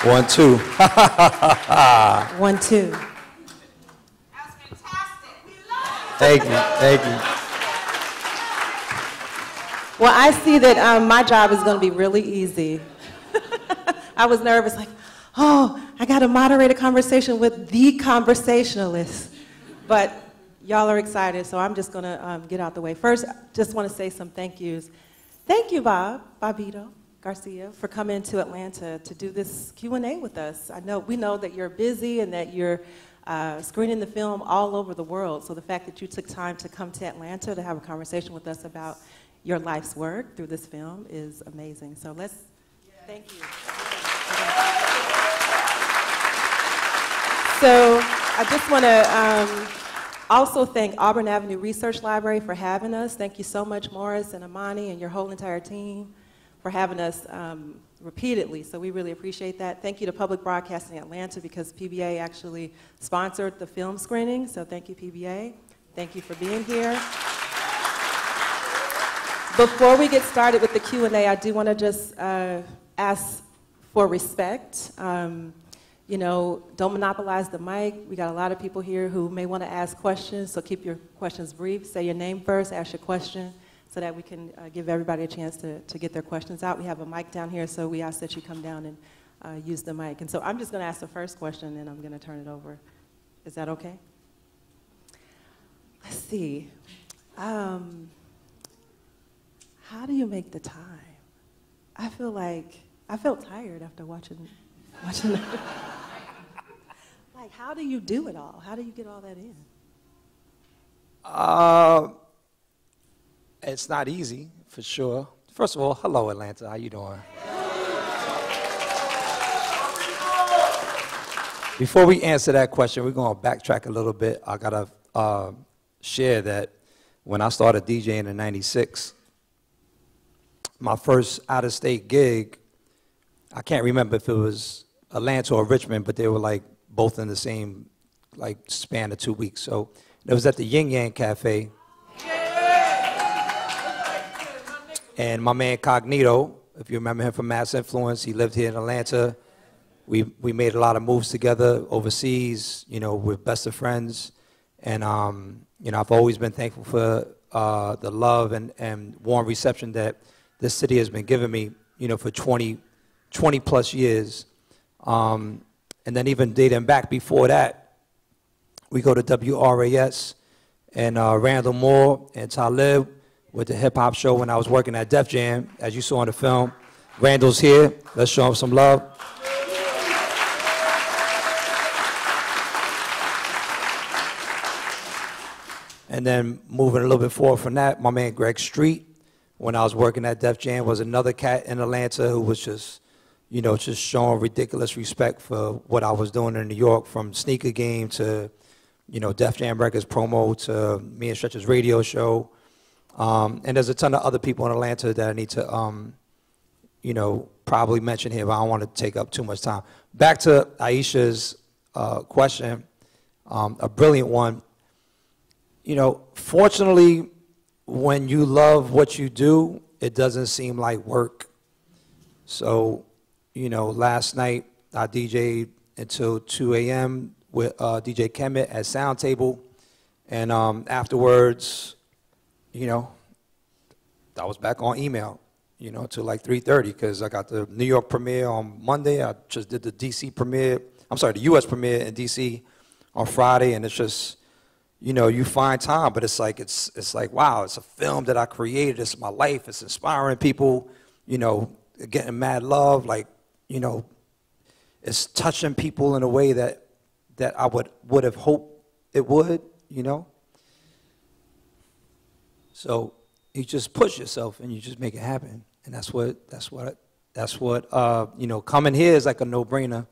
One, two. 1, 2. That's fantastic. We love Thank you, thank you. Well, I see that my job is going to be really easy. I was nervous, like, oh, I got to moderate a conversation with the conversationalist. But y'all are excited, so I'm just going to get out the way. First, just want to say some thank yous. Thank you, Bobbito, Garcia, for coming to Atlanta to do this Q&A with us. We know that you're busy and that you're screening the film all over the world. So the fact that you took time to come to Atlanta to have a conversation with us about your life's work through this film is amazing. So thank you. So I just want to also thank Auburn Avenue Research Library for having us. Thank you so much, Morris and Amani and your whole entire team for having us repeatedly. So we really appreciate that. Thank you to Public Broadcasting Atlanta because PBA actually sponsored the film screening. So thank you, PBA. Thank you for being here. Before we get started with the Q&A, I do want to just ask for respect. Don't monopolize the mic. We got a lot of people here who may want to ask questions, so keep your questions brief. Say your name first, ask your question, so that we can give everybody a chance to get their questions out. We have a mic down here, so we ask that you come down and use the mic. And so I'm just going to ask the first question, and I'm going to turn it over. Is that okay? Let's see. How do you make the time? I felt tired after watching it. Like, how do you do it all? How do you get all that in? It's not easy, for sure. First of all, hello, Atlanta. How you doing? Before we answer that question, we're going to backtrack a little bit. I got to share that when I started DJing in '96, my first out-of-state gig, I can't remember if it was Atlanta or Richmond, but they were like both in the same span of 2 weeks. So it was at the Yin Yang Cafe. And my man Cognito, if you remember him from Mass Influence, he lived here in Atlanta. We made a lot of moves together overseas, we're best of friends. And, I've always been thankful for the love and warm reception that this city has been giving me, for 20 plus years. And then even dating back before that, we go to WRAS and Randall Moore and Talib with the hip hop show when I was working at Def Jam, as you saw in the film. Randall's here. Let's show him some love. And then moving a little bit forward from that, my man Greg Street, when I was working at Def Jam, was another cat in Atlanta who was just showing ridiculous respect for what I was doing in New York, from Sneaker Game to, Def Jam Records promo to me and Stretch's radio show. And there's a ton of other people in Atlanta that I need to, probably mention here, but I don't want to take up too much time. Back to Aisha's question, a brilliant one. Fortunately, when you love what you do, it doesn't seem like work. So, last night I DJ'd until 2 a.m. with DJ Kemet at Sound Table. And afterwards, I was back on email, till like 3:30 because I got the New York premiere on Monday. I just did the the U.S. premiere in D.C. on Friday. And it's just, you find time, but it's like, wow, it's a film that I created. It's my life. It's inspiring people, getting mad love. It's touching people in a way that I would have hoped it would, So you just push yourself and you just make it happen. And that's what coming here is like a no-brainer.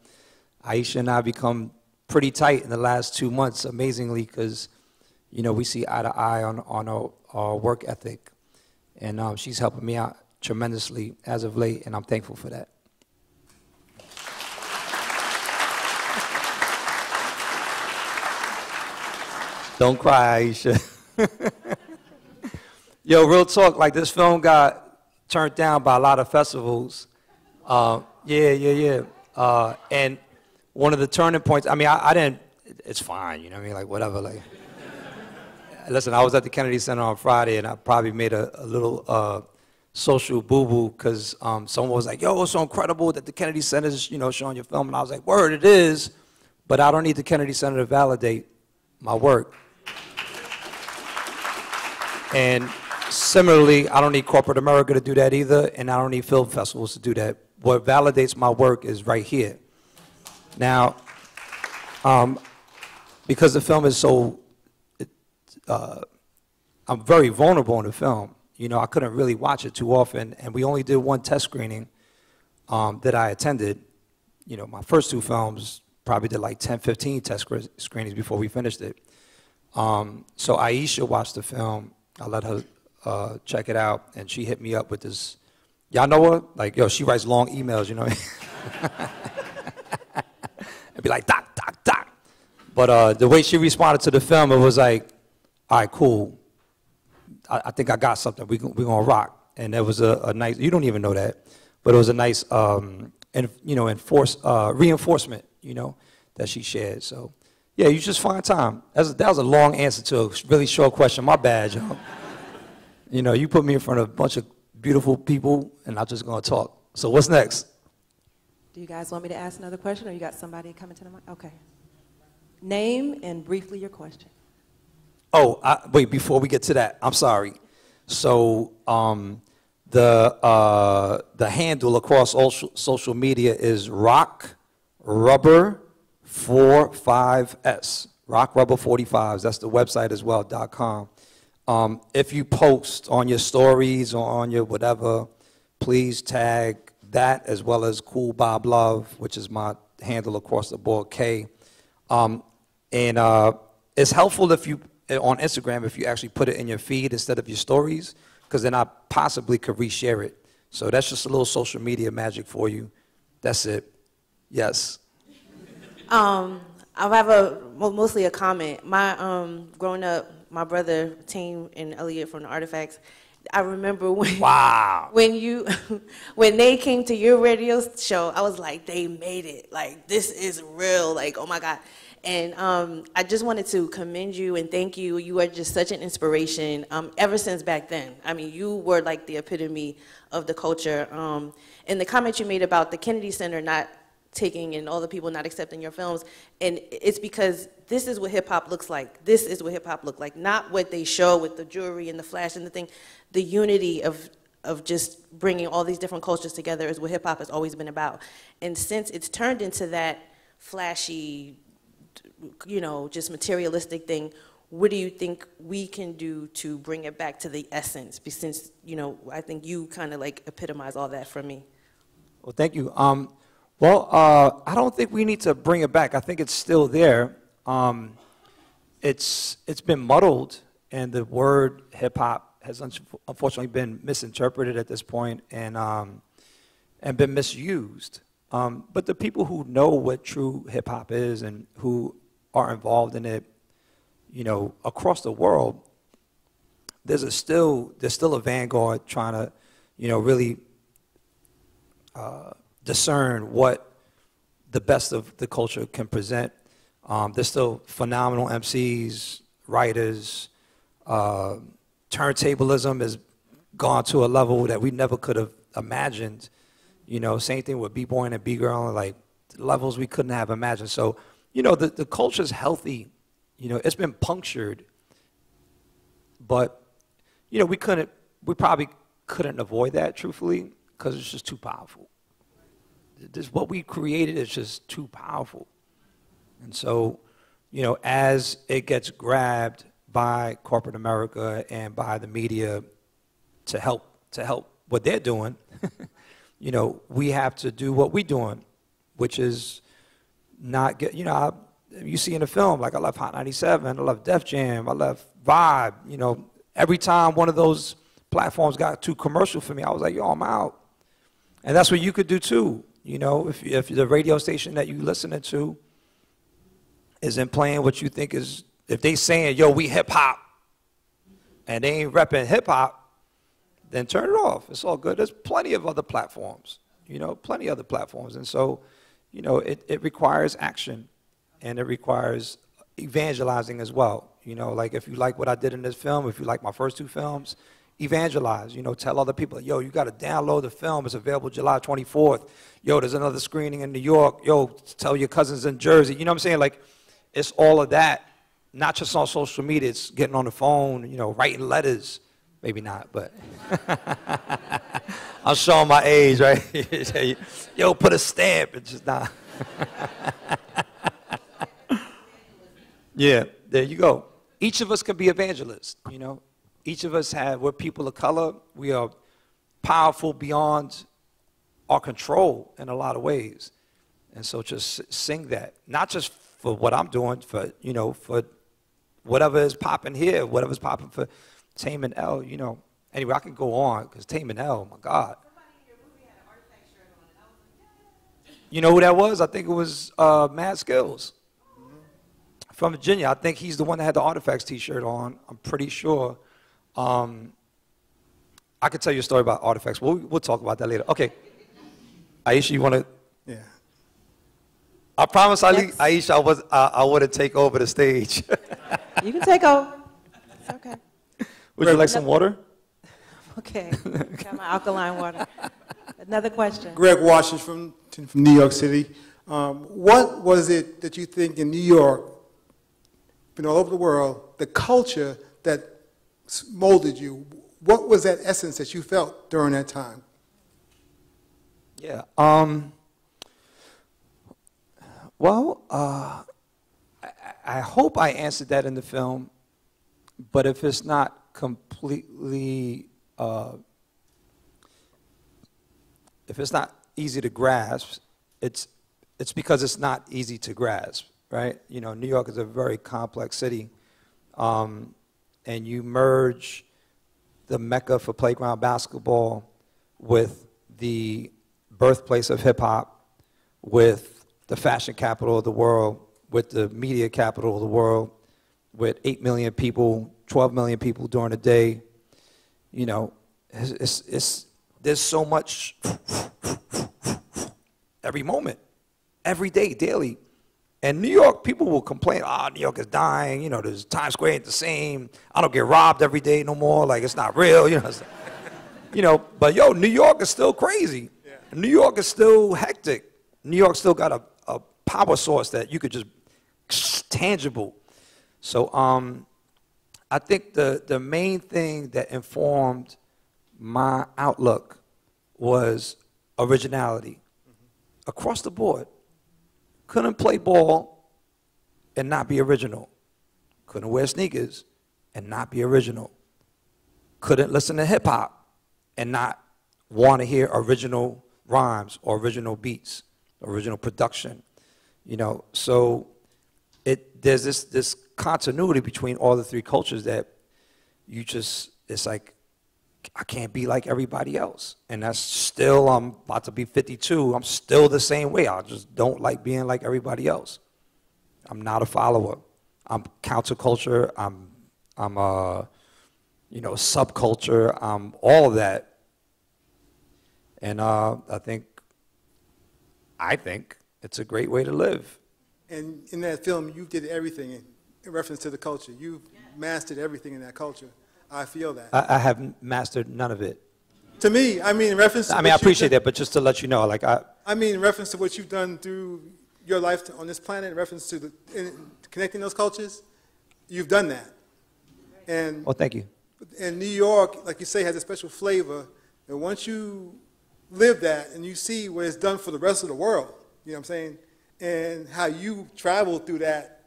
Aisha and I become pretty tight in the last 2 months, amazingly, because we see eye to eye on our work ethic. And she's helping me out tremendously as of late, and I'm thankful for that. Don't cry, Aisha. Yo, real talk, this film got turned down by a lot of festivals. Yeah. And one of the turning points, I mean, I didn't, it's fine, you know what I mean, like whatever, like. Listen, I was at the Kennedy Center on Friday, and I probably made a little social boo-boo because someone was like, yo, it's so incredible that the Kennedy Center is, you know, showing your film. And I was like, word, it is, but I don't need the Kennedy Center to validate my work. And similarly, I don't need corporate America to do that either, and I don't need film festivals to do that. What validates my work is right here. Now, because the film is so, I'm very vulnerable in the film. You know, I couldn't really watch it too often, and we only did one test screening that I attended. You know, my first two films probably did like 10, 15 test screenings before we finished it. So Aisha watched the film. I let her check it out, and she hit me up with this. Y'all know her? Like, yo, she writes long emails, you know what I mean? It'd be like, doc, doc, doc. But the way she responded to the film, it was like, all right, cool. I think I got something. We're going to rock. And it was a nice, you don't even know that, but it was a nice, reinforcement, you know, that she shared. So, yeah, you just find time. That was a long answer to a really short question. My bad, yo. You know, you put me in front of a bunch of beautiful people, and I'm just going to talk. So what's next? Do you guys want me to ask another question, or you got somebody coming to the mic? Okay. Name and briefly your question. Oh, wait, before we get to that, I'm sorry. So the handle across all social media is Rock Rubber 45s. Rock Rubber 45s. That's the website as well, .com. If you post on your stories or on your whatever, please tag that as well as Cool Bob Love, which is my handle across the board, K. And it's helpful if you, on Instagram, if you actually put it in your feed instead of your stories, because then I possibly could reshare it. So that's just a little social media magic for you. That's it. Yes. I have mostly a comment. My growing up, my brother, Team, and Elliot from the Artifacts, I remember when when they came to your radio show, I was like, they made it. Like, this is real. Like, oh my God. And I just wanted to commend you and thank you. You are just such an inspiration ever since back then. I mean, you were like the epitome of the culture. And the comment you made about the Kennedy Center not taking and all the people not accepting your films, and it's because this is what hip hop looks like. This is what hip hop looked like, not what they show with the jewelry and the flash and the thing. The unity of just bringing all these different cultures together is what hip hop has always been about. And since it's turned into that flashy, you know, just materialistic thing, what do you think we can do to bring it back to the essence? Since, you know, I think you kind of like epitomize all that for me. Well, thank you. I don't think we need to bring it back. I think it's still there. It's been muddled, and the word hip hop has unfortunately been misinterpreted at this point and been misused. But the people who know what true hip hop is and who are involved in it, you know, across the world, there's still a vanguard trying to, you know, really discern what the best of the culture can present. There's still phenomenal MCs, writers. Turntablism has gone to a level that we never could have imagined. You know, same thing with B-boying and B-girl, like levels we couldn't have imagined. So, you know, the culture's healthy. You know, it's been punctured, but, you know, we probably couldn't avoid that, truthfully, because it's just too powerful. What we created is just too powerful. And so, you know, as it gets grabbed by corporate America and by the media to help what they're doing, you know, we have to do what we're doing, which is not get, you know, you see in the film, like I love Hot 97, I love Def Jam, I love Vibe, you know, every time one of those platforms got too commercial for me, I was like, yo, I'm out. And that's what you could do too. You know, if the radio station that you listening to isn't playing what you think is, if they saying, yo, we hip hop, and they ain't repping hip hop, then turn it off. It's all good. There's plenty of other platforms, you know, plenty of other platforms. And so you know, it requires action, and it requires evangelizing as well. You know, like if you like what I did in this film, if you like my first 2 films, evangelize. You know, tell other people, yo, you got to download the film. It's available July 24th. Yo, there's another screening in New York. Yo, tell your cousins in Jersey. You know what I'm saying? Like, it's all of that, not just on social media. It's getting on the phone, you know, writing letters. Maybe not, but I'm showing my age, right? Yo, put a stamp. It's just not. Yeah, there you go. Each of us can be evangelists, you know. Each of us we're people of color. We are powerful beyond our control in a lot of ways. And so just sing that, not just for what I'm doing, for, you know, for whatever is popping here, whatever's popping for Tame and L, you know. Anyway, I can go on, because Tame and L, my God. You know who that was? I think it was Mad Skills from Virginia. I think he's the one that had the Artifacts T-shirt on. I'm pretty sure. I could tell you a story about Artifacts. We'll talk about that later. Okay. Aisha, you want to? Yeah. I promise, Aisha, I wouldn't take over the stage. You can take over. It's okay. Would you like some water? Okay. Got my alkaline water. Another question. Greg Washington from New York City. What was it that you think in New York, been all over the world, the culture that molded you? What was that essence that you felt during that time? Yeah. Well, I hope I answered that in the film, but if it's not completely, if it's not easy to grasp, it's because it's not easy to grasp, right? You know, New York is a very complex city, and you merge the mecca for playground basketball with the birthplace of hip-hop, with the fashion capital of the world, with the media capital of the world, with 8 million people, 12 million people during the day. You know, there's so much every moment, every day, daily. And New York, people will complain, New York is dying, you know, there's Times Square ain't the same, I don't get robbed every day no more, like it's not real, you know. You know, but yo, New York is still crazy. Yeah. New York is still hectic. New York still got a power source that you could just tangible. So I think the main thing that informed my outlook was originality. Across the board. Couldn't play ball and not be original. Couldn't wear sneakers and not be original. Couldn't listen to hip hop and not want to hear original rhymes or original beats, original production. You know, so there's this continuity between all the 3 cultures that it's like, I can't be like everybody else. And that's still, I'm about to be 52, I'm still the same way. I just don't like being like everybody else. I'm not a follower. I'm counterculture, I'm you know, subculture, I'm all of that. And I think it's a great way to live. And in that film, you did everything in reference to the culture. You've mastered everything in that culture. I feel that. I have mastered none of it. To me, I mean, in reference to I appreciate that, but just to let you know, like I mean, in reference to what you've done through your life on this planet, in reference to connecting those cultures, you've done that. And well, thank you. And New York, like you say, has a special flavor. And once you live that and you see what it's done for the rest of the world, you know what I'm saying, and how you travel through that,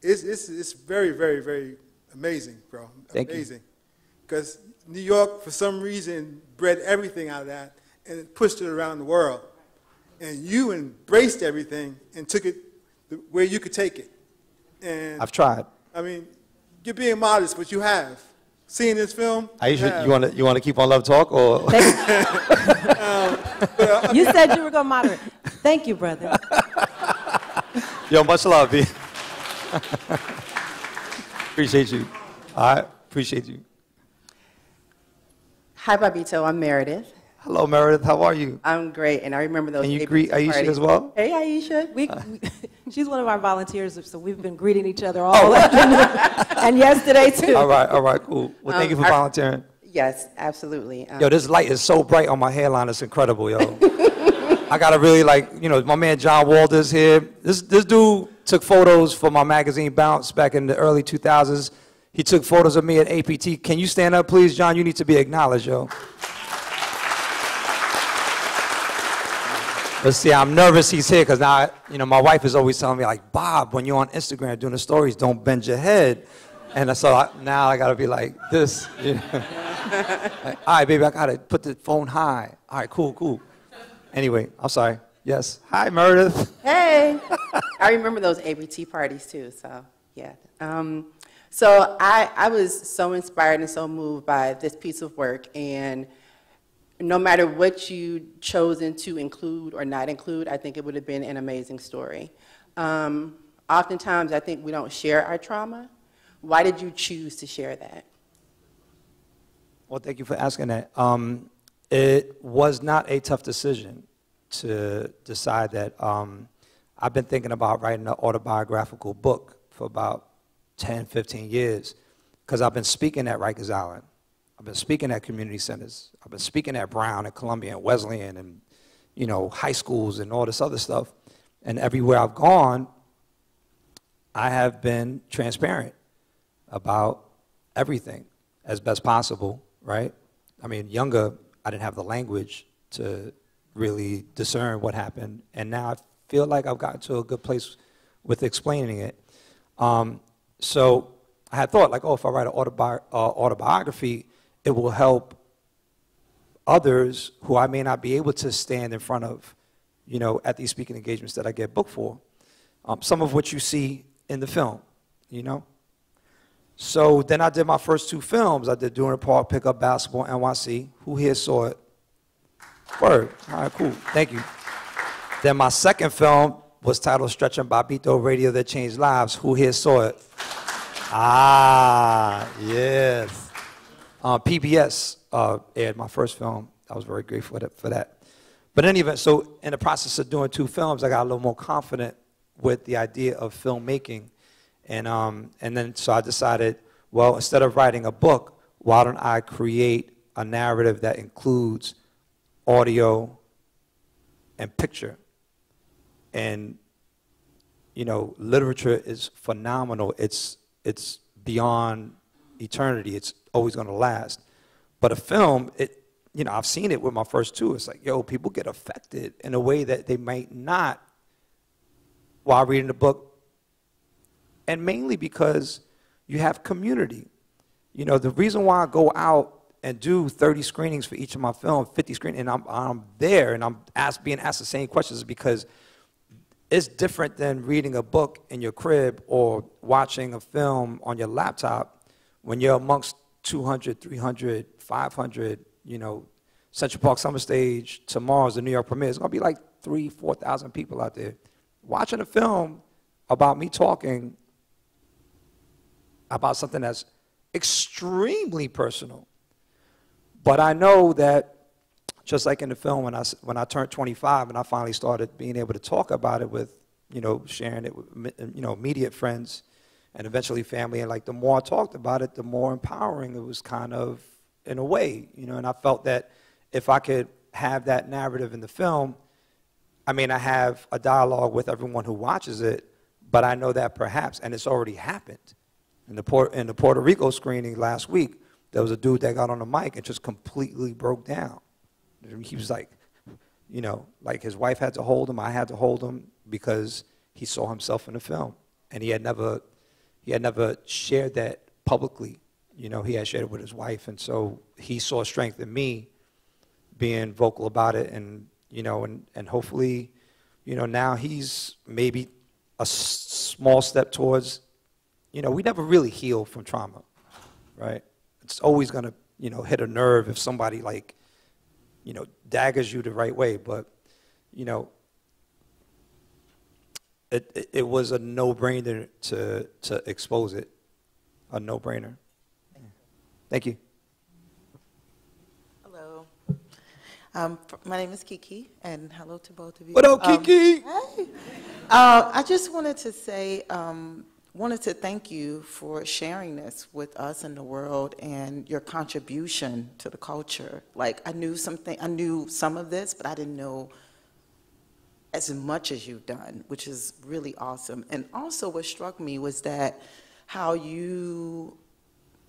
it's very, very, very amazing, bro. Amazing. Because New York, for some reason, bred everything out of that and pushed it around the world. And you embraced everything and took it where you could take it. And I've tried. I mean, you're being modest, but you have. Seeing this film, you want to keep on Love Talk, or? You said you were going to moderate. Thank you, brother. Yo, much love, B. Appreciate you. I appreciate you. Hi, Bobbito. I'm Meredith. Hello, Meredith. How are you? I'm great, and I remember those. Can you ABT greet Aisha parties. as well? Hey, Aisha. She's one of our volunteers, so we've been greeting each other all afternoon, and yesterday too. All right, cool. Well, thank you for volunteering. Yes, absolutely. Yo, this light is so bright on my hairline. It's incredible, yo. I gotta really my man John Walters here. This dude took photos for my magazine Bounce back in the early 2000s. He took photos of me at APT. Can you stand up, please, John? You need to be acknowledged, yo. But see, I'm nervous he's here because now, my wife is always telling me, like, Bob, when you're on Instagram doing the stories, don't bend your head. And so now I got to be like this. Like, all right, baby, I got to put the phone high. All right, cool. Anyway, I'm sorry. Yes. Hi, Meredith. Hey. I remember those ABT parties, too, so, yeah. So I was so inspired and so moved by this piece of work, and no matter what you chosen to include or not include, I think it would have been an amazing story. Oftentimes, I think we don't share our trauma. Why did you choose to share that? Well, thank you for asking that. It was not a tough decision to decide that. I've been thinking about writing an autobiographical book for about 10, 15 years because I've been speaking at Rikers Island. I've been speaking at community centers. I've been speaking at Brown and Columbia and Wesleyan and, high schools and all this other stuff. And everywhere I've gone, I have been transparent about everything as best possible, right? I mean, younger, I didn't have the language to really discern what happened. And now I feel like I've gotten to a good place with explaining it. So I had thought, like, if I write an autobiography, it will help others who I may not be able to stand in front of, at these speaking engagements that I get booked for, some of which you see in the film, So then I did my first 2 films. I did Doing the Park, Pick Up Basketball, NYC. Who here saw it? Word. All right, cool. Thank you. Then my second film was titled Stretching Bobbito, Radio That Changed Lives. Who here saw it? Ah, yes. PBS aired my first film. I was very grateful for that. But in any event, so in the process of doing 2 films, I got a little more confident with the idea of filmmaking. And then so I decided, well, instead of writing a book, why don't I create a narrative that includes audio and picture? And, literature is phenomenal. It's beyond eternity. It's always going to last. But a film, I've seen it with my first 2. It's like, people get affected in a way that they might not while reading the book. And mainly because you have community. The reason why I go out and do 30 screenings for each of my films, 50 screenings, and I'm there and I'm being asked the same questions is because it's different than reading a book in your crib or watching a film on your laptop when you're amongst 200, 300, 500, Central Park Summer Stage, tomorrow's the New York premiere. It's going to be like 3,000, 4,000 people out there. Watching a film about me talking about something that's extremely personal. But I know that just like in the film, when I turned 25 and I finally started being able to talk about it with, sharing it with, immediate friends and eventually family, and like the more I talked about it, the more empowering it was kind of in a way, and I felt that if I could have that narrative in the film, I have a dialogue with everyone who watches it, but I know that perhaps, and it's already happened. In the Puerto Rico screening last week, there was a dude that got on the mic and just completely broke down. He was like, like his wife had to hold him, I had to hold him because he saw himself in the film. And he had never shared that publicly. He had shared it with his wife. And so he saw strength in me being vocal about it. And, and hopefully, now he's maybe a small step towards, we never really heal from trauma, right? It's always going to, hit a nerve if somebody daggers you the right way. But, it was a no-brainer to expose it, a no-brainer. Thank you. Hello. My name is Kiki, and hello to both of you. What up, Kiki? Hey. I just wanted to say, wanted to thank you for sharing this with us and the world and your contribution to the culture. Like, I knew some of this, but I didn't know as much as you've done, which is really awesome. And also what struck me was that how you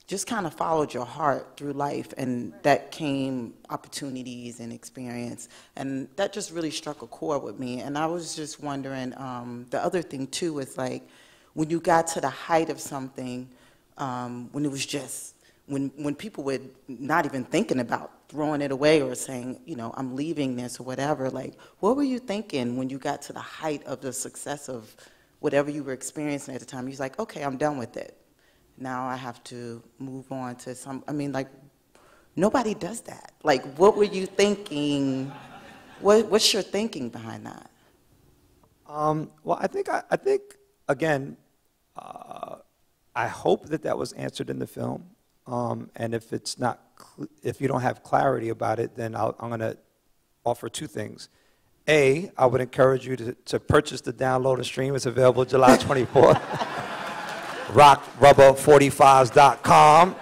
just kind of followed your heart through life, and that came opportunities and experience, and that just really struck a chord with me. And I was just wondering, the other thing too is like, when you got to the height of something, when it was just, when people were not even thinking about throwing it away or saying, you know, I'm leaving this or whatever, like, what were you thinking when you got to the height of the success of whatever you were experiencing at the time? You was like, okay, I'm done with it. Now I have to move on to some, I mean, like, nobody does that. Like, what were you thinking? What's your thinking behind that? Well, I think, again, I hope that was answered in the film. And if it's not, if you don't have clarity about it, then I'm going to offer two things. A, I would encourage you to purchase the download and stream. It's available July 24th. RockRubber45s.com.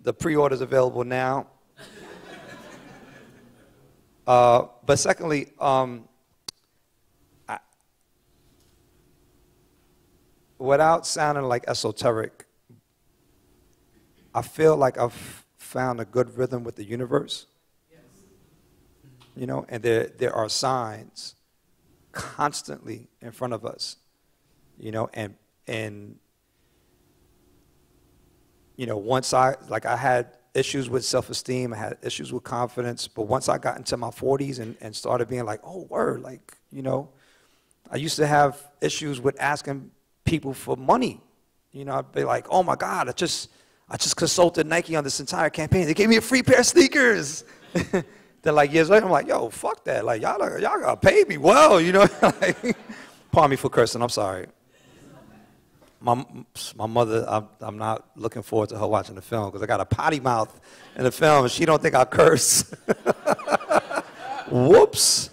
The pre-order is available now. But secondly, without sounding like esoteric, I feel like I've found a good rhythm with the universe. Yes. You know, and there are signs constantly in front of us, you know, and you know, once I had issues with self-esteem, I had issues with confidence, but once I got into my 40s and started being like, oh, word, like, you know, I used to have issues with asking people for money. You know, I'd be like, oh my God, I just consulted Nike on this entire campaign. They gave me a free pair of sneakers. Then like years later, I'm like, yo, fuck that. Like, y'all gotta pay me well, you know? Like, pardon me for cursing, I'm sorry. My mother, I'm not looking forward to her watching the film because I got a potty mouth in the film and she don't think I curse. Whoops.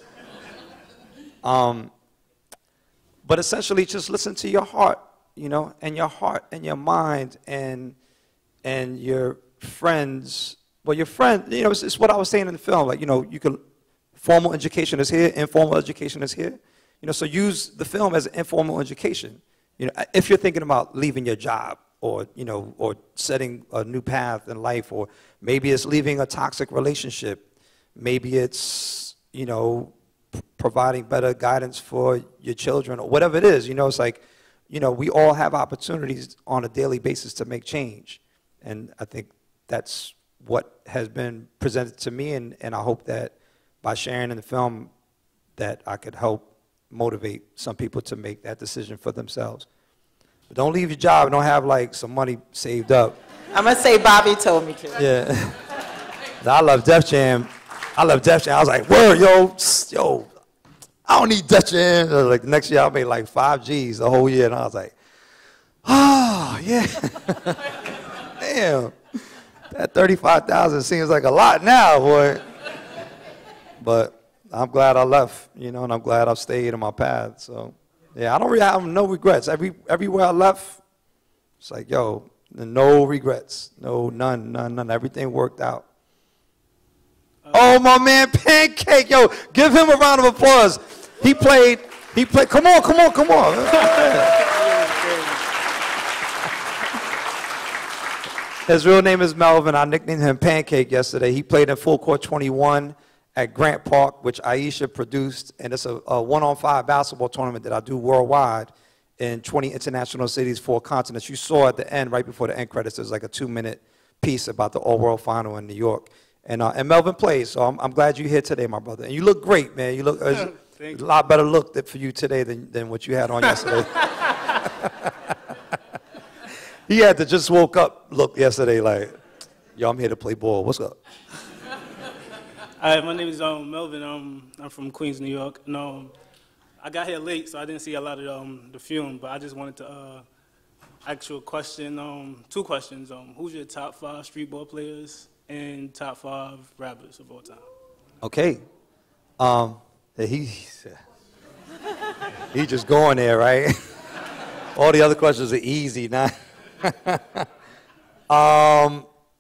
But essentially just listen to your heart, you know, and your heart and your mind and your friends. Well, your friend, you know, it's what I was saying in the film. Like, you know, you can, formal education is here, informal education is here. You know, so use the film as an informal education. You know, if you're thinking about leaving your job or, you know, or setting a new path in life, or maybe it's leaving a toxic relationship. Maybe it's, you know, providing better guidance for your children or whatever it is. You know, it's like, you know, we all have opportunities on a daily basis to make change. And I think that's what has been presented to me, and I hope that by sharing in the film that I could help motivate some people to make that decision for themselves. But don't leave your job and don't have like some money saved up. I'm gonna say Bobby told me to. Yeah. I love Def Jam. I was like, word, yo, I don't need Def Jam. Like the next year I made like 5 G's the whole year, and I was like, oh, yeah. Damn. That 35,000 seems like a lot now, boy. But I'm glad I left, you know, and I'm glad I've stayed on my path. So, yeah, I don't really have no regrets. Everywhere I left, it's like, yo, no regrets. No, none. Everything worked out. Oh, my man, Pancake. Yo, give him a round of applause. He played. Come on. His real name is Melvin. I nicknamed him Pancake yesterday. He played in Full Court 21 at Grant Park, which Aisha produced, and it's a 1-on-5 basketball tournament that I do worldwide in 20 international cities, 4 continents. You saw at the end, right before the end credits, there's like a 2-minute piece about the all-world final in New York. And Melvin plays, so I'm glad you're here today, my brother. And you look great, man. You look a lot better look for you today than what you had on yesterday. He had to just woke up look yesterday like, yo, I'm here to play ball. What's up? Hi, my name is Melvin. I'm from Queens, New York. And, I got here late, so I didn't see a lot of the film, but I just wanted to ask you a question, 2 questions. Who's your top 5 street ball players? and top 5 rappers of all time. Okay. He just going there, right? All the other questions are easy now.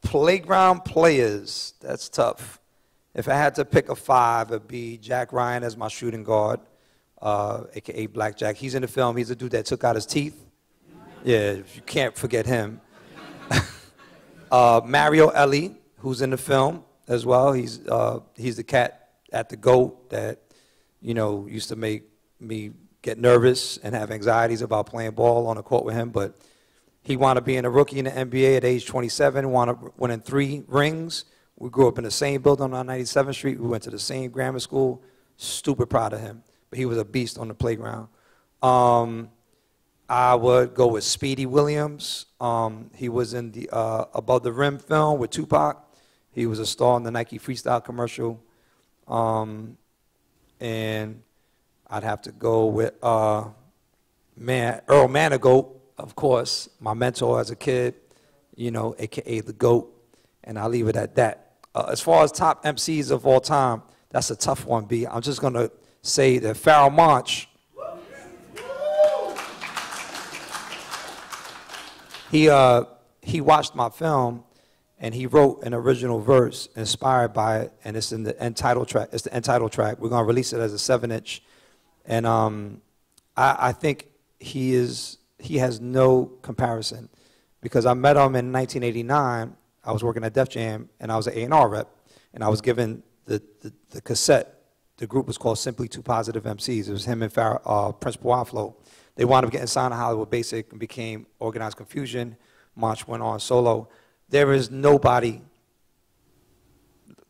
Playground players, that's tough. If I had to pick a 5, it'd be Jack Ryan as my shooting guard, a.k.a. Black Jack. He's in the film. He's the dude that took out his teeth. Yeah, you can't forget him. Mario Ellie, who's in the film as well. He's the cat at the GOAT that, you know, used to make me get nervous and have anxieties about playing ball on the court with him. But he wound up being a rookie in the NBA at age 27, wound up winning 3 rings. We grew up in the same building on 97th Street. We went to the same grammar school. Stupid proud of him. But he was a beast on the playground. I would go with Speedy Williams. He was in the Above the Rim film with Tupac. He was a star in the Nike Freestyle commercial. And I'd have to go with Earl Manigault, of course, my mentor as a kid, you know, a.k.a. the GOAT. And I'll leave it at that. As far as top MCs of all time, that's a tough one, B. I'm just going to say that Pharoah Monch, he watched my film and he wrote an original verse inspired by it, and it's in the end title track. It's the end title track. We're going to release it as a 7-inch. And I think he has no comparison, because I met him in 1989. I was working at Def Jam, and I was an A&R rep, and I was given the cassette. The group was called Simply Two Positive MCs. It was him and Prince Boaflo. They wound up getting signed to Hollywood Basic and became Organized Confusion. Monch went on solo. There is nobody,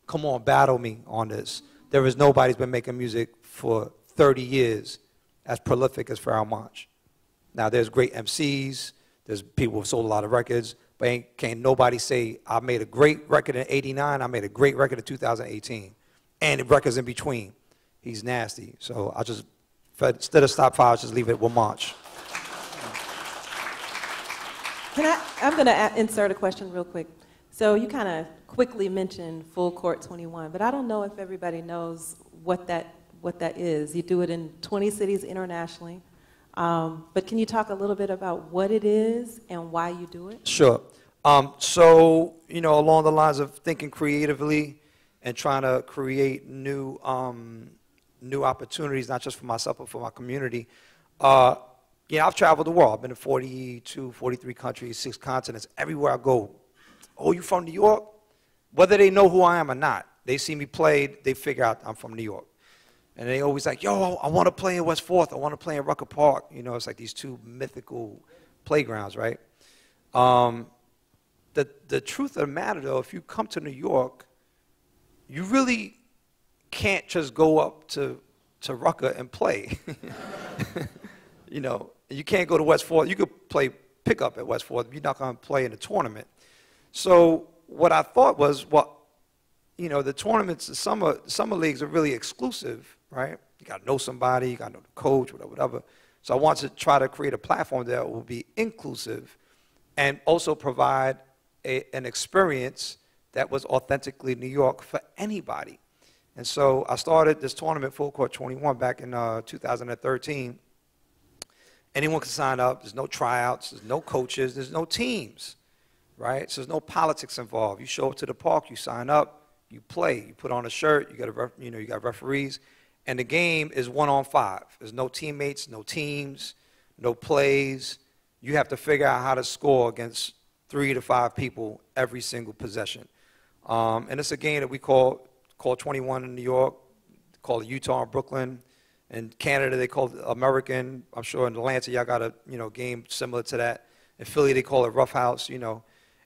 come on, battle me on this. There is nobody who's been making music for 30 years as prolific as Pharoah Monch. Now, there's great MCs. There's people who've sold a lot of records. But can't nobody say, I made a great record in '89, I made a great record in 2018. And the records in between. He's nasty. So I just, instead of top 5, I'll just leave it with Monch. I'm going to insert a question real quick. So you kind of quickly mentioned Full Court 21, but I don't know if everybody knows what that is. You do it in 20 cities internationally. But can you talk a little bit about what it is and why you do it? Sure. So, you know, along the lines of thinking creatively and trying to create new opportunities, not just for myself, but for my community. Yeah, I've traveled the world. I've been to 42, 43 countries, 6 continents. Everywhere I go, oh, you from New York? Whether they know who I am or not, they see me play, they figure out I'm from New York. And they always like, yo, I want to play in West 4th. I want to play in Rucker Park. You know, it's like these 2 mythical playgrounds, right? The truth of the matter, though, if you come to New York, you really can't just go up to Rucker and play. You know, you can't go to West 4th. You could play pickup at West 4th. You're not going to play in a tournament. So what I thought was, well, you know, the tournaments, the summer leagues are really exclusive, right? You got to know somebody, you got to know the coach, whatever. So I wanted to try to create a platform that will be inclusive and also provide an experience that was authentically New York for anybody. And so I started this tournament, Full Court 21, back in 2013. Anyone can sign up. There's no tryouts. There's no coaches. There's no teams, right? So there's no politics involved. You show up to the park. You sign up. You play. You put on a shirt. You got referees, and the game is 1-on-5. There's no teammates, no teams, no plays. You have to figure out how to score against 3 to 5 people every single possession. And it's a game that we call 21 in New York, call it Utah and Brooklyn. In Canada, they call it American. I'm sure in Atlanta, y'all got a game similar to that. In Philly, they call it Rough House, And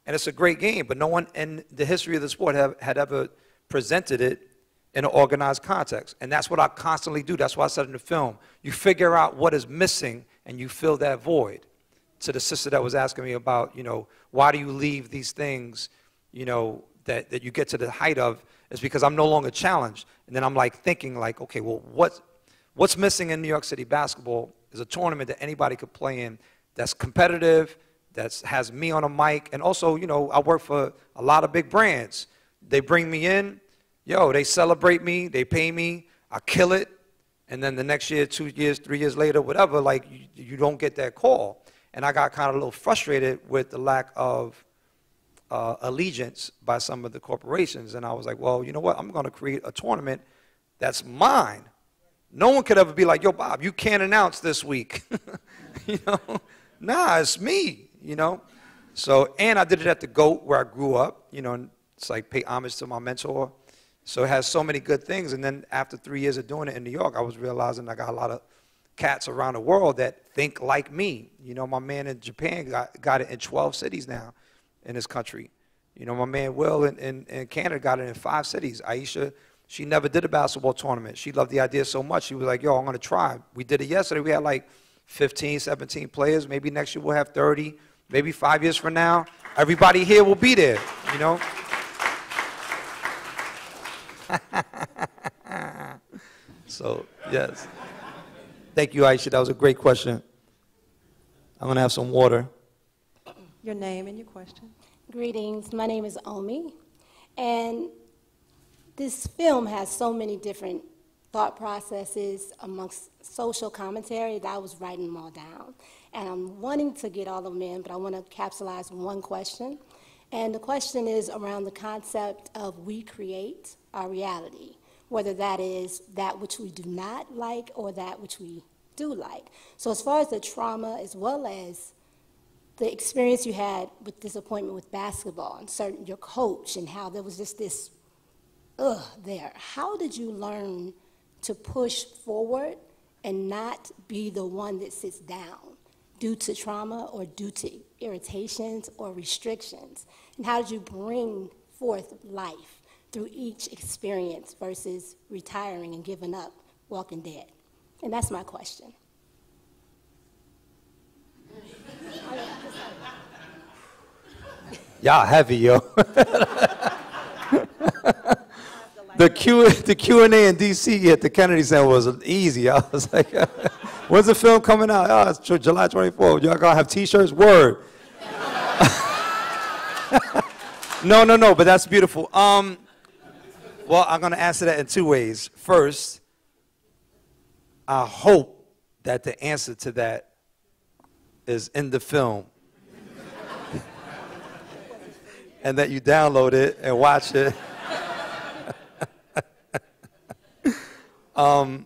it's a great game, but no one in the history of the sport had ever presented it in an organized context. And that's what I constantly do. That's why I said in the film, you figure out what is missing and you fill that void. To the sister that was asking me about, why do you leave these things, that you get to the height of, is because I'm no longer challenged. And then I'm like thinking like, okay, well, what's missing in New York City basketball is a tournament that anybody could play in that's competitive, that has me on a mic. And also, I work for a lot of big brands. they bring me in, yo, they celebrate me, they pay me, I kill it, and then the next year, 2 years, 3 years later, whatever, like you don't get that call. And I got kind of a little frustrated with the lack of allegiance by some of the corporations. And I was like, well, you know what? I'm going to create a tournament that's mine. No one could ever be like, yo, Bob, you can't announce this week. You know? Nah, it's me, you know? So, and I did it at the GOAT where I grew up, you know, and it's like pay homage to my mentor. So it has so many good things. And then after 3 years of doing it in New York, I was realizing I got a lot of cats around the world that think like me. You know, my man in Japan got it in 12 cities now in this country. You know, my man Will in Canada got it in 5 cities. Aisha, she never did a basketball tournament. She loved the idea so much. She was like, yo, I'm going to try. We did it yesterday. We had like 15, 17 players. Maybe next year we'll have 30. Maybe 5 years from now, everybody here will be there, you know? So, yes. Thank you, Aisha. That was a great question. I'm going to have some water. Your name and your question. Greetings. My name is Omi. And this film has so many different thought processes amongst social commentary that I was writing them all down. And I'm wanting to get all of them in, but I want to capsulize one question. And the question is around the concept of we create our reality, whether that is that which we do not like or that which we do like. So as far as the trauma, as well as the experience you had with disappointment with basketball and your coach and how there was just this there, how did you learn to push forward and not be the one that sits down due to trauma or due to irritations or restrictions? And how did you bring forth life through each experience versus retiring and giving up, walking dead? And that's my question. Y'all heavy, yo. The Q&A in D.C. at the Kennedy Center was easy. I was like, when's the film coming out? Oh, it's July 24th. Y'all gonna have T-shirts? Word. No, but that's beautiful. Well, I'm gonna answer that in 2 ways. First, I hope that the answer to that is in the film. And that you download it and watch it. I'll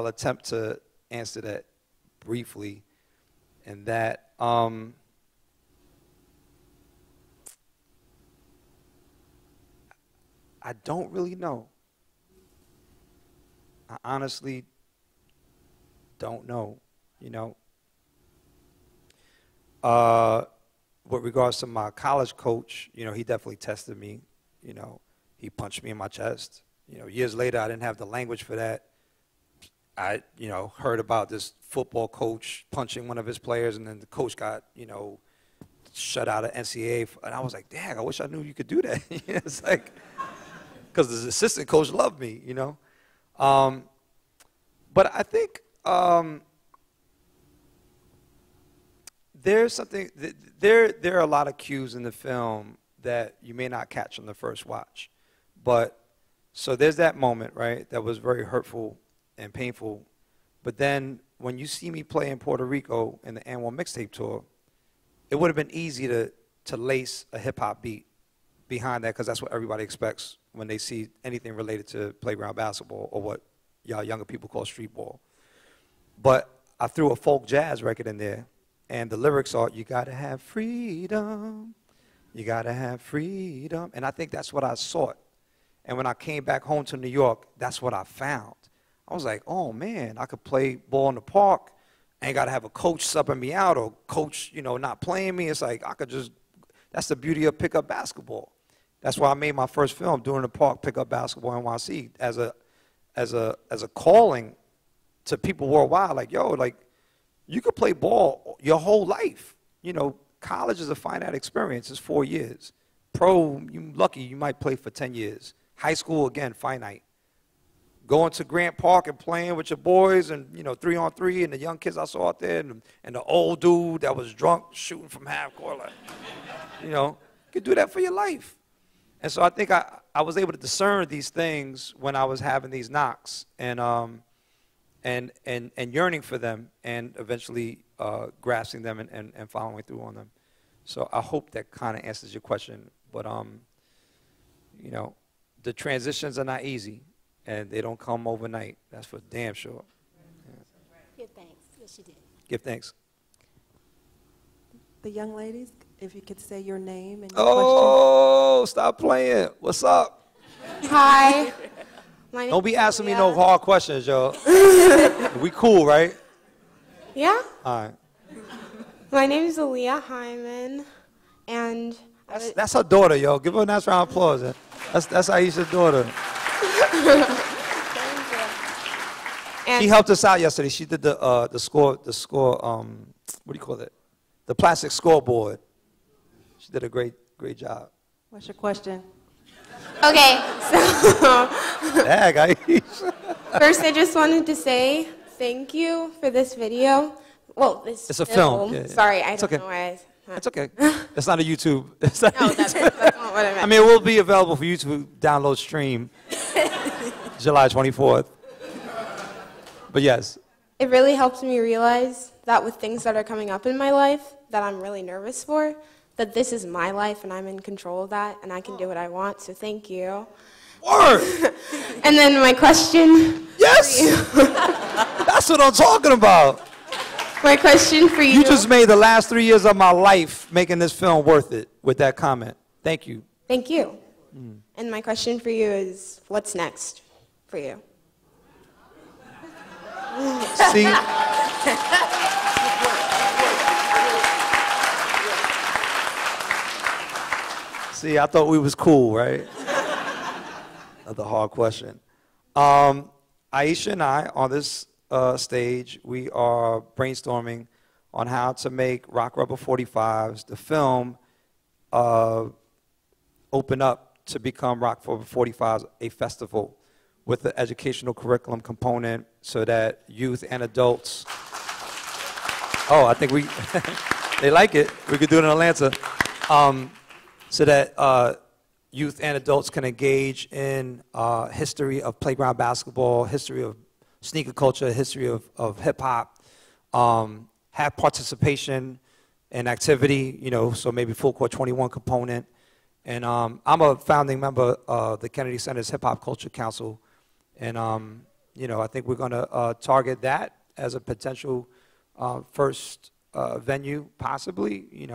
attempt to answer that briefly, and that I don't really know. I honestly don't know, you know. With regards to my college coach, you know, he definitely tested me. You know, he punched me in my chest. You know, years later, I didn't have the language for that. I, you know, heard about this football coach punching one of his players, and then the coach got, you know, shut out of NCAA. And I was like, dang, I wish I knew you could do that. It's like, because the assistant coach loved me, you know. But I think there's something, there are a lot of cues in the film that you may not catch on the first watch. But, so there's that moment, right, that was very hurtful and painful. But then when you see me play in Puerto Rico in the annual mixtape tour, it would have been easy to lace a hip-hop beat behind that, because that's what everybody expects when they see anything related to playground basketball, or what y'all younger people call street ball. But I threw a folk jazz record in there, and the lyrics are, you gotta have freedom, you gotta have freedom. And I think that's what I sought. And when I came back home to New York, that's what I found. I was like, oh man, I could play ball in the park, I ain't gotta have a coach subbing me out, or coach, you know, not playing me. It's like, I could just, that's the beauty of pickup basketball. That's why I made my first film, Doing the Park, Pickup Basketball NYC, as a calling to people worldwide. Like, yo, like, you could play ball your whole life. You know, college is a finite experience. It's 4 years. Pro, you lucky, you might play for 10 years. High school, again, finite. going to Grant Park and playing with your boys and, 3-on-3 and the young kids I saw out there and the old dude that was drunk shooting from half court. Like, you could do that for your life. And so I think I was able to discern these things when I was having these knocks and yearning for them and eventually grasping them and following through on them. So I hope that kind of answers your question. But, the transitions are not easy, and they don't come overnight. That's for damn sure. Yeah. Give thanks. Yes, you did. Give thanks. The young ladies, if you could say your name and your Oh, stop playing. What's up? Hi. My name Don't be is asking me Leah. no hard questions, yo. We cool, right? Yeah? All right. My name is Aaliyah Hyman, and That's her daughter, yo. Give her a nice round of applause. That's Aisha's daughter. and She helped us out yesterday. She did the score, what do you call it? The plastic scoreboard. She did a great job. What's your question? okay, so Dag, Aisha. first I just wanted to say thank you for this video. Well, this It's a film. Yeah, yeah. Sorry, I It's don't okay. know why It's okay. It's not a YouTube. It's not No, a that's YouTube. not what I meant. I mean, it will be available for you to download stream July 24th. But yes. It really helps me realize that with things that are coming up in my life that I'm really nervous for, that this is my life and I'm in control of that and I can do what I want, so thank you. Word! And then my question. Yes! That's what I'm talking about. My question for you. You just made the last 3 years of my life making this film worth it with that comment. Thank you. Thank you. And my question for you is, what's next for you? See? See, I thought we was cool, right? Another hard question. Aisha and I, on this stage, we are brainstorming on how to make Rock Rubber 45s, the film, open up to become Rock Rubber 45s, a festival with the educational curriculum component so that youth and adults, I think they like it. We could do it in Atlanta. So that youth and adults can engage in history of playground basketball, history of sneaker culture, history of hip hop, have participation and activity, so maybe full court 21 component. And I'm a founding member of the Kennedy Center's Hip Hop Culture Council. And, I think we're going to target that as a potential first venue, possibly,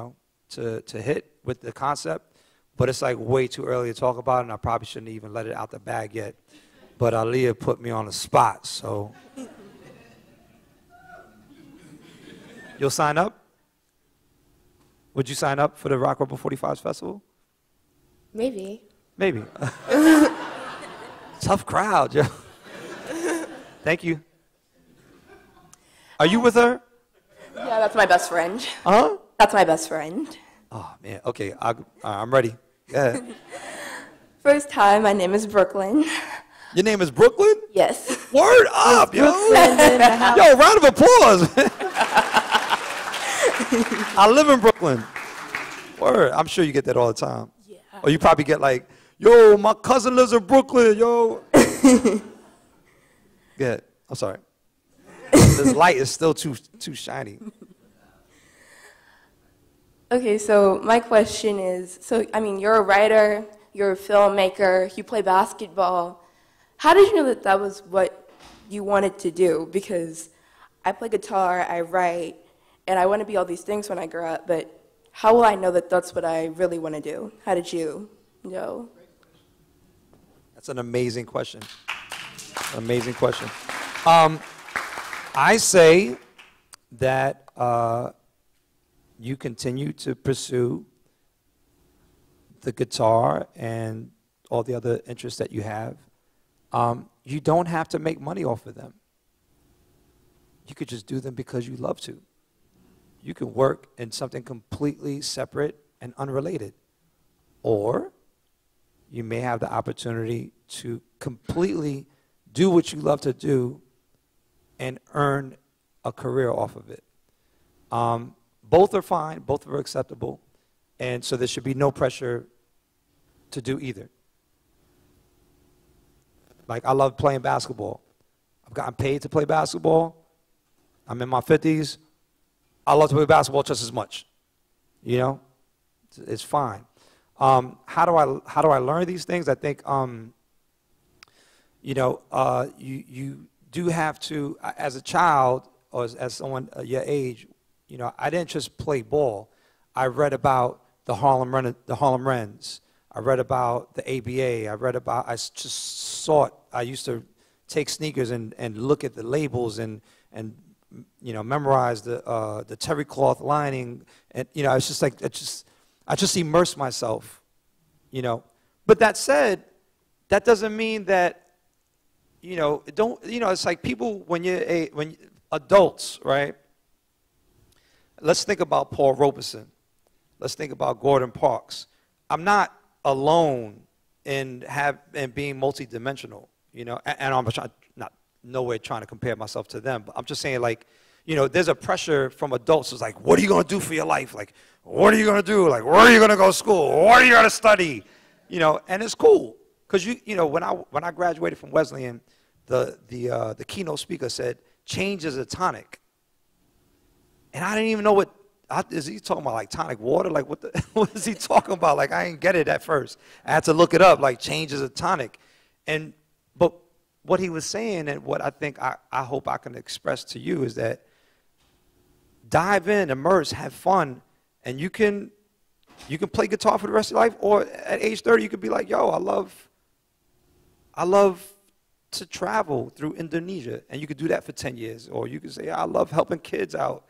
to hit with the concept. But it's like way too early to talk about it, and I probably shouldn't even let it out the bag yet. But Aaliyah put me on the spot, so. You'll sign up? Would you sign up for the Rock Rubber 45s Festival? Maybe. Maybe. Tough crowd, yo. Thank you. Are you with her? Yeah, that's my best friend. Huh? That's my best friend. Oh, man. Okay, I'm ready. Go ahead. First, hi, my name is Brooklyn. Your name is Brooklyn? Yes. Word up, yo. Yo, round of applause. I live in Brooklyn. Word. I'm sure you get that all the time. Yeah. Or you probably get like, yo, my cousin lives in Brooklyn, yo. Go ahead. I'm sorry. This light is still too shiny. Okay, so my question is, you're a writer, you're a filmmaker, you play basketball. How did you know that that was what you wanted to do? Because I play guitar, I write, and I want to be all these things when I grow up, but how will I know that that's what I really want to do? How did you know? That's an amazing question. Amazing question. I say that you continue to pursue the guitar and all the other interests that you have. You don't have to make money off of them. You could just do them because you love to. You can work in something completely separate and unrelated. Or you may have the opportunity to completely do what you love to do and earn a career off of it. Both are fine, both are acceptable, and so there should be no pressure to do either. Like, I love playing basketball. I've gotten paid to play basketball. I'm in my 50s. I love to play basketball just as much. You know, it's fine. How do I learn these things? I think, you know, you do have to, as a child or as someone your age, you know, I didn't just play ball. I read about the Harlem Wrens. I read about the ABA. I just saw it. I used to take sneakers and look at the labels and you know, memorize the terry cloth lining. And, you know, it's just like, I just immersed myself, you know. But that said, that doesn't mean that, you know, it's like people, when adults, right? Let's think about Paul Robeson. Let's think about Gordon Parks. I'm not alone in being multidimensional, you know, and I'm not nowhere trying to compare myself to them, but I'm just saying, like, you know, there's a pressure from adults. It's like, what are you going to do for your life? Like, what are you going to do? Like, where are you going to go to school? What are you going to study? You know, and it's cool because you know, when I graduated from Wesleyan, the keynote speaker said, change is a tonic. And I didn't even know is he talking about, like, tonic water? Like, what is he talking about? Like, I didn't get it at first. I had to look it up, like, change is a tonic. But what he was saying, and what I think I hope I can express to you, is that dive in, immerse, have fun, and you can play guitar for the rest of your life, or at age 30, you could be like, yo, I love to travel through Indonesia, and you could do that for 10 years. Or you could say, I love helping kids out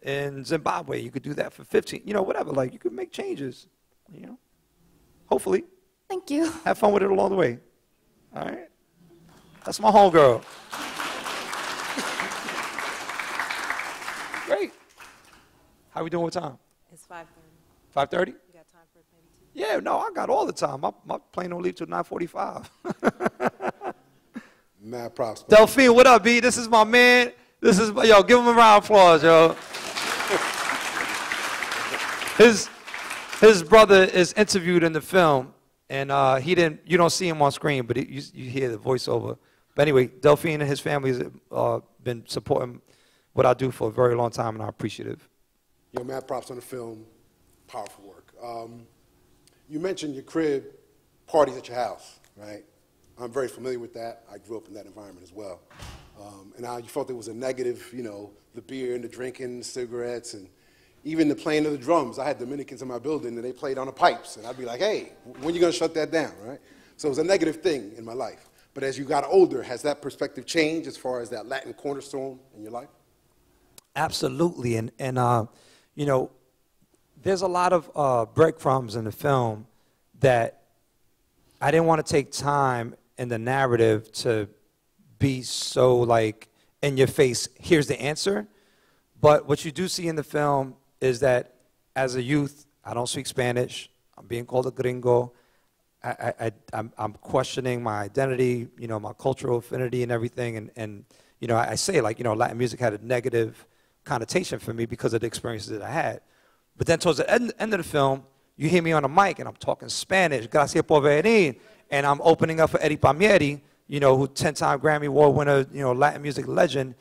in Zimbabwe. You could do that for 15, you know, whatever. Like, you could make changes, you know, hopefully. Thank you. Have fun with it along the way. All right? That's my homegirl. Great. How we doing with time? It's 5:30. 5:30? You got time for maybe 2? Yeah, no, I got all the time. My plane don't leave till 9:45. Mad props. Delphine, what up, B? This is my man. Yo, give him a round of applause, yo. His brother is interviewed in the film, and you don't see him on screen, but you hear the voiceover. But anyway, Delphine and his family has been supporting what I do for a very long time, and I'm appreciative. Yo, mad props on the film. Powerful work. You mentioned your crib, parties at your house, right? I'm very familiar with that. I grew up in that environment as well. And how you felt there was a negative, you know, the beer and the drinking, cigarettes, and even the playing of the drums. I had Dominicans in my building, and they played on the pipes. And I'd be like, hey, when are you going to shut that down, right? So it was a negative thing in my life. But as you got older, has that perspective changed as far as that Latin cornerstone in your life? Absolutely. And you know, there's a lot of breadcrumbs in the film that I didn't want to take time in the narrative to be so, like, in your face, here's the answer. But what you do see in the film is that as a youth, I don't speak Spanish. I'm being called a gringo. I'm questioning my identity, you know, my cultural affinity and everything. And you know, I say, like, you know, Latin music had a negative connotation for me because of the experiences that I had. But then towards the end of the film, you hear me on the mic, and I'm talking Spanish, Gracia por venir, and I'm opening up for Eddie Palmieri, you know, who 10-time Grammy Award winner, you know, Latin music legend.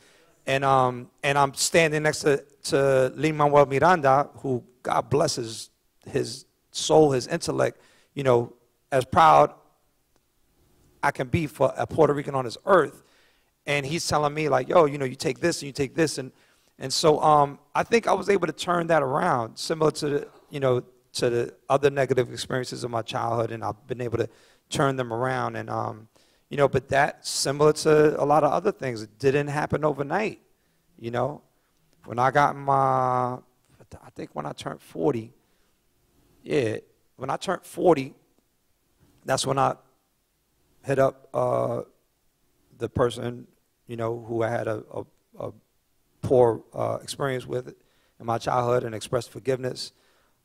And I'm standing next to Lin-Manuel Miranda, who, God bless his soul, his intellect, you know, as proud I can be for a Puerto Rican on this earth. And he's telling me, like, yo, you know, you take this and you take this. And so I think I was able to turn that around, similar to the, you know, to the other negative experiences of my childhood, and I've been able to turn them around. And you know, but that's similar to a lot of other things. It didn't happen overnight, you know. When I got I think when I turned 40, yeah, when I turned 40, that's when I hit up the person, you know, who I had a poor experience with in my childhood, and expressed forgiveness.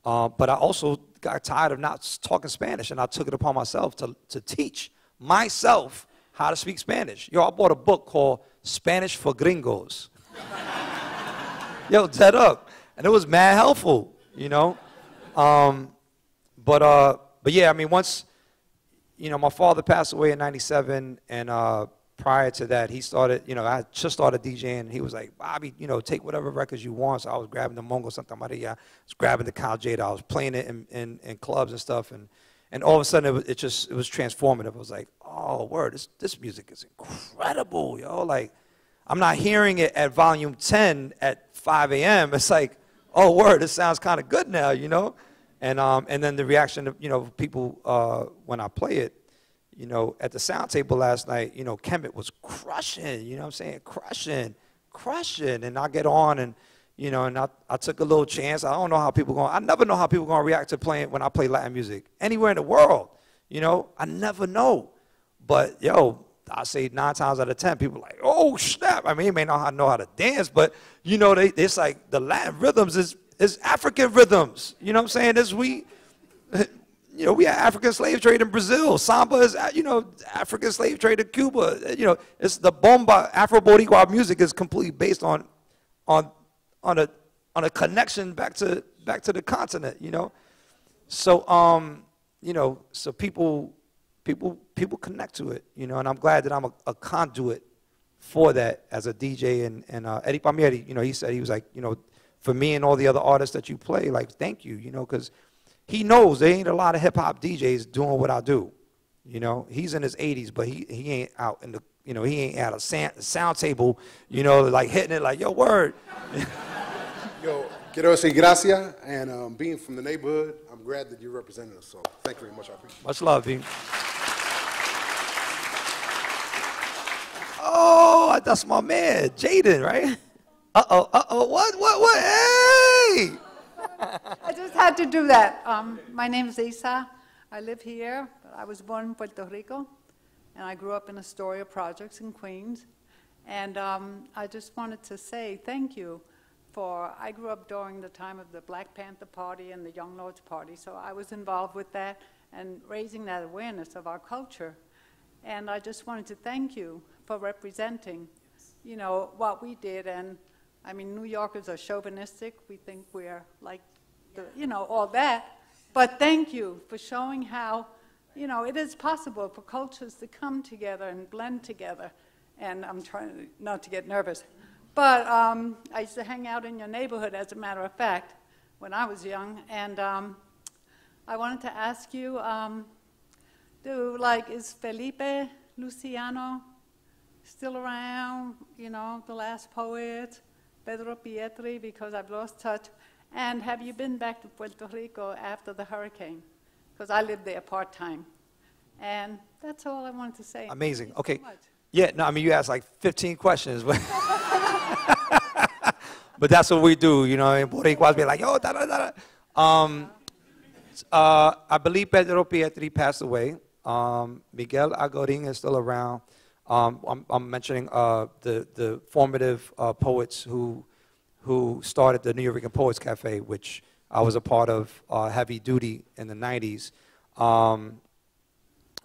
But I also got tired of not talking Spanish, and I took it upon myself to teach myself how to speak Spanish. Yo, I bought a book called Spanish for Gringos. Yo, dead up. And it was mad helpful, you know. But yeah, I mean, once, you know, my father passed away in 97, and prior to that, he started, you know, I just started DJing, and he was like, Bobby, you know, take whatever records you want. So I was grabbing the Mongo Santa Maria, I was grabbing the Cal Jada, I was playing it in clubs and stuff, and all of a sudden it was transformative. I was like, oh, word, this music is incredible, yo. Like, I'm not hearing it at volume 10 at 5 a.m. It's like, oh, word, this sounds kind of good now, you know? And then the reaction of, you know, people when I play it, you know, at the sound table last night, you know, Kemet was crushing, you know what I'm saying? Crushing. And I get on and, you know, and I took a little chance. I never know how people going to react to playing when I play Latin music anywhere in the world, you know? I never know. But, yo, I say 9 times out of 10, people are like, oh, snap. I mean, they may not know how to dance, but, you know, it's like the Latin rhythms is African rhythms. You know what I'm saying? You know, we had African slave trade in Brazil. Samba is, you know, African slave trade in Cuba. You know, it's the bomba. Afro-Boricua music is completely based on a connection back to the continent. You know, so you know, so people connect to it. You know, and I'm glad that I'm a conduit for that as a DJ. And Eddie Palmieri, you know, he said, he was like, you know, for me and all the other artists that you play, like, thank you, you know, because he knows there ain't a lot of hip-hop DJs doing what I do. You know, he's in his 80s, but he ain't out in the, you know, he ain't at a sound table, you know, like hitting it like, yo, word. Yo, quiero decir gracias, and being from the neighborhood, I'm glad that you're representing us, so thank you very much, I appreciate it. Much love, V. Oh, that's my man, Jaden, right? What, hey! I just had to do that. My name is Isa. I live here, but I was born in Puerto Rico, and I grew up in Astoria Projects in Queens. And I just wanted to say thank you I grew up during the time of the Black Panther Party and the Young Lords Party, so I was involved with that and raising that awareness of our culture. And I just wanted to thank you for representing, you know, what we did. And I mean, New Yorkers are chauvinistic. We think we're like, you know, all that. But thank you for showing how, you know, it is possible for cultures to come together and blend together. And I'm trying not to get nervous. But I used to hang out in your neighborhood, as a matter of fact, when I was young. And I wanted to ask you, is Felipe Luciano still around? You know, the last poet, Pedro Pietri, because I've lost touch. And have you been back to Puerto Rico after the hurricane? Because I lived there part-time. And that's all I wanted to say. Amazing. Okay. So yeah, no, I mean, you asked like 15 questions. But, but that's what we do, you know. And Boricuas be like, yo, da-da-da-da. I believe Pedro Pietri passed away. Miguel Agorin is still around. I'm mentioning the formative poets who started the New York Poets Cafe, which I was a part of heavy duty in the 90s.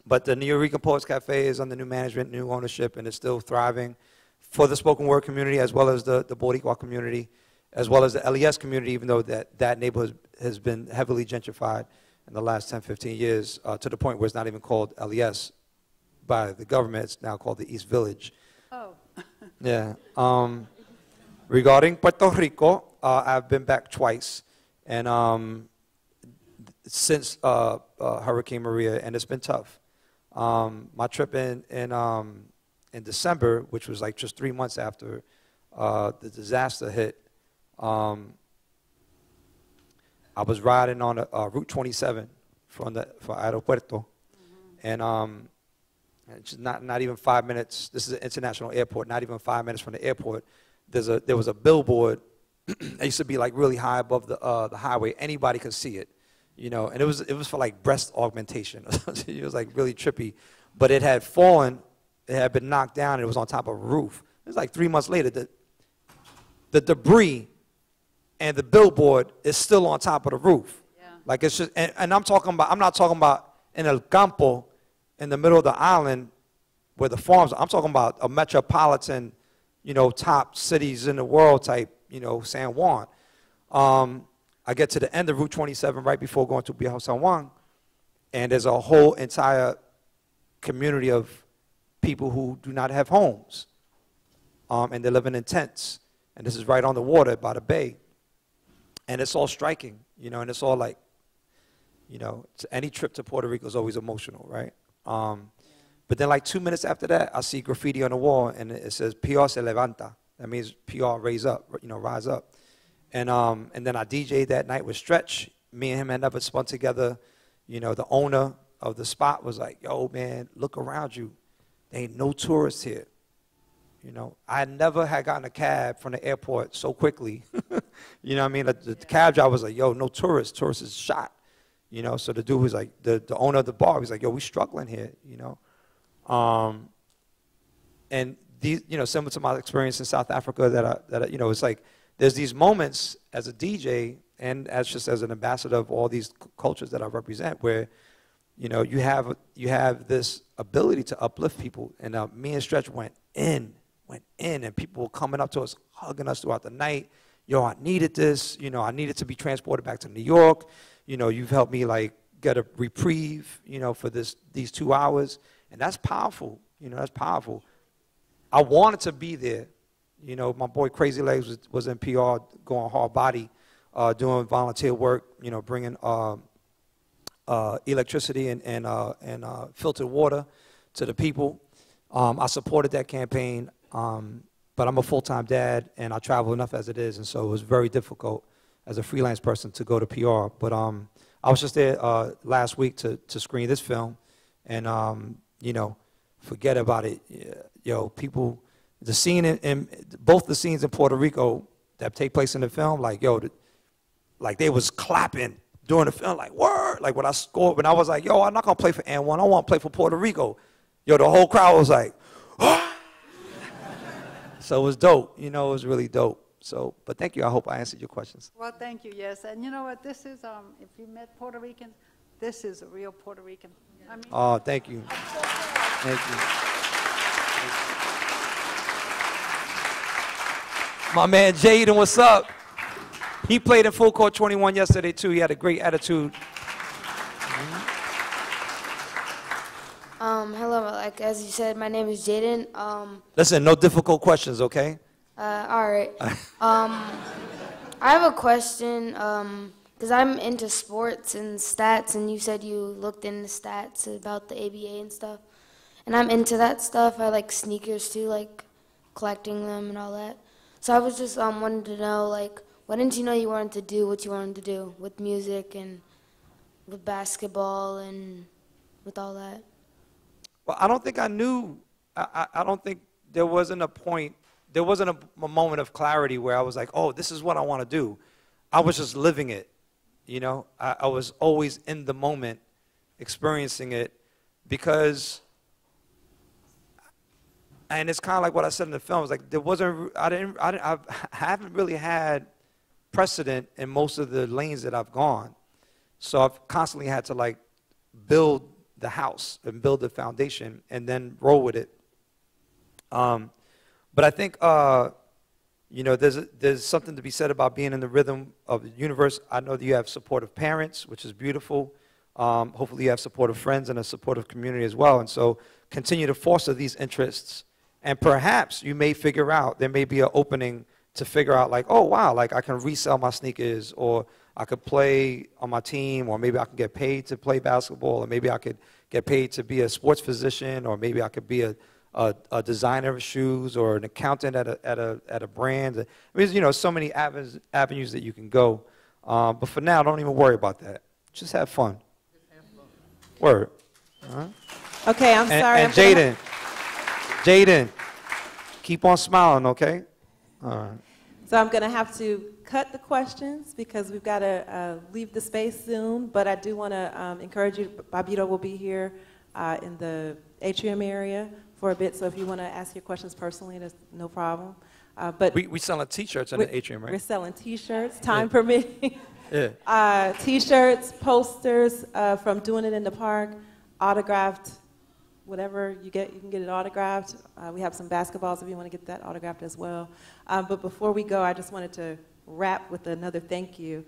But the New York Poets Cafe is under new management, new ownership, and it's still thriving for the spoken word community, as well as the Boricua community, as well as the LES community, even though that neighborhood has been heavily gentrified in the last 10, 15 years, to the point where it's not even called LES by the government. It's now called the East Village. Oh. Yeah. Regarding Puerto Rico, I've been back twice, and since Hurricane Maria, and it's been tough. My trip in December, which was like just 3 months after the disaster hit, I was riding on Route 27 for Aeropuerto, and it's not even 5 minutes. This is an international airport. Not even 5 minutes from the airport, there was a billboard. It used to be like really high above the highway. Anybody could see it, you know. And it was for like breast augmentation. It was like really trippy, but it had fallen. It had been knocked down, and it was on top of a roof. It was like 3 months later. The debris and the billboard is still on top of the roof. Yeah. Like it's just, and I'm not talking about in El Campo, in the middle of the island, where the farms, I'm talking about a metropolitan, you know, top cities in the world type, you know, San Juan. I get to the end of Route 27 right before going to Viejo San Juan, and there's a whole entire community of people who do not have homes, and they're living in tents. And this is right on the water by the bay. And it's all striking, you know, and it's all like, you know, any trip to Puerto Rico is always emotional, right? But then like 2 minutes after that, I see graffiti on the wall, and it says, PR se levanta. That means PR raise up, you know, rise up. And then I DJ'd that night with Stretch. Me and him had never spun together. You know, the owner of the spot was like, yo, man, look around you. There ain't no tourists here. You know, I never had gotten a cab from the airport so quickly. You know what I mean? The cab driver was like, yo, no tourists. Tourists is shot. You know, so the dude was like, the owner of the bar, was like, yo, we struggling here, you know. And these, you know, similar to my experience in South Africa that you know, it's like, there's these moments as a DJ and as just as an ambassador of all these cultures that I represent where, you know, you have this ability to uplift people. And me and Stretch went in, and people were coming up to us, hugging us throughout the night. Yo, I needed this. You know, I needed to be transported back to New York. You know, you've helped me, like, get a reprieve, you know, for these 2 hours. And that's powerful. You know, that's powerful. I wanted to be there. You know, my boy Crazy Legs was in PR, going hard body, doing volunteer work, you know, bringing electricity and filtered water to the people. I supported that campaign, but I'm a full-time dad, and I travel enough as it is, and so it was very difficult as a freelance person to go to PR. But I was just there last week to screen this film, and, you know, forget about it. Yo, people, the scene in both the scenes in Puerto Rico that take place in the film, like, yo, like they was clapping during the film, like, word, like when I scored, when I was like, yo, I'm not gonna play for N1, I want to play for Puerto Rico. Yo, the whole crowd was like, ah! So it was dope, you know, it was really dope. So, but thank you, I hope I answered your questions. Well, thank you, yes. And you know what, this is, if you met Puerto Ricans, this is a real Puerto Rican. I mean, oh, thank you. Thank you. My man Jaden, what's up? He played in Full Court 21 yesterday, too. He had a great attitude. Hello, like as you said, my name is Jaden. Listen, no difficult questions, okay? All right. I have a question, because I'm into sports and stats, and you said you looked into stats about the ABA and stuff. And I'm into that stuff. I like sneakers, too, like collecting them and all that. So I was just wanted to know, like, when did you know you wanted to do what you wanted to do with music and with basketball and with all that? Well, I don't think I knew. I don't think there wasn't a point, there wasn't a moment of clarity where I was like, oh, this is what I want to do. I was just living it, you know. I was always in the moment, experiencing it, because, and it's kind of like what I said in the film. It's like there wasn't, I haven't really had precedent in most of the lanes that I've gone. So I've constantly had to like build the house and build the foundation and then roll with it. But I think, you know, there's something to be said about being in the rhythm of the universe. I know that you have supportive parents, which is beautiful. Hopefully you have supportive friends and a supportive community as well. And so continue to foster these interests. And perhaps you may figure out, there may be an opening to figure out like, oh, wow, like I can resell my sneakers, or I could play on my team, or maybe I can get paid to play basketball, or maybe I could get paid to be a sports physician, or maybe I could be a designer of shoes, or an accountant at a brand. I mean, you know, so many avenues that you can go. But for now, don't even worry about that. Just have fun. Word. Okay, I'm sorry. And Jaden, keep on smiling, okay? All right. So I'm going to have to cut the questions because we've got to leave the space soon. But I do want to encourage you. Bobbito will be here in the atrium area for a bit. So if you want to ask your questions personally, there's no problem. But we selling T-shirts in the atrium, right? We're selling T-shirts, time permitting. Yeah. T-shirts, posters from Doing It in the Park, autographed whatever you get, you can get it autographed. We have some basketballs if you want to get that autographed as well. But before we go, I just wanted to wrap with another thank you.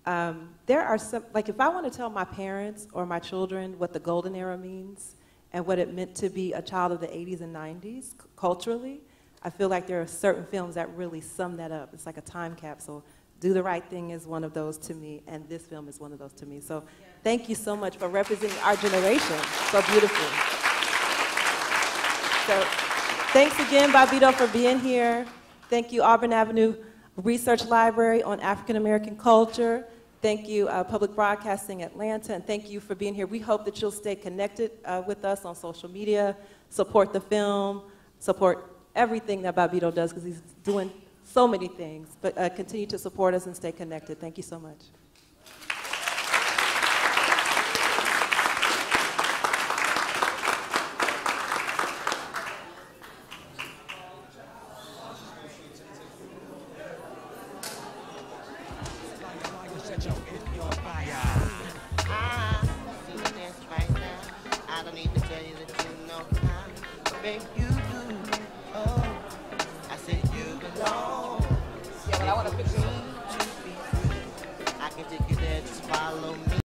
There are some, like if I want to tell my parents or my children what the golden era means and what it meant to be a child of the 80s and 90s culturally, I feel like there are certain films that really sum that up. It's like a time capsule. Do the Right Thing is one of those to me, and this film is one of those to me. So thank you so much for representing our generation so beautifully. So thanks again, Bobbito, for being here. Thank you, Auburn Avenue Research Library on African American Culture. Thank you, Public Broadcasting Atlanta, and thank you for being here. We hope that you'll stay connected with us on social media, support the film, support everything that Bobbito does, because he's doing so many things. But continue to support us and stay connected. Thank you so much. I don't need to tell you that you know how to make you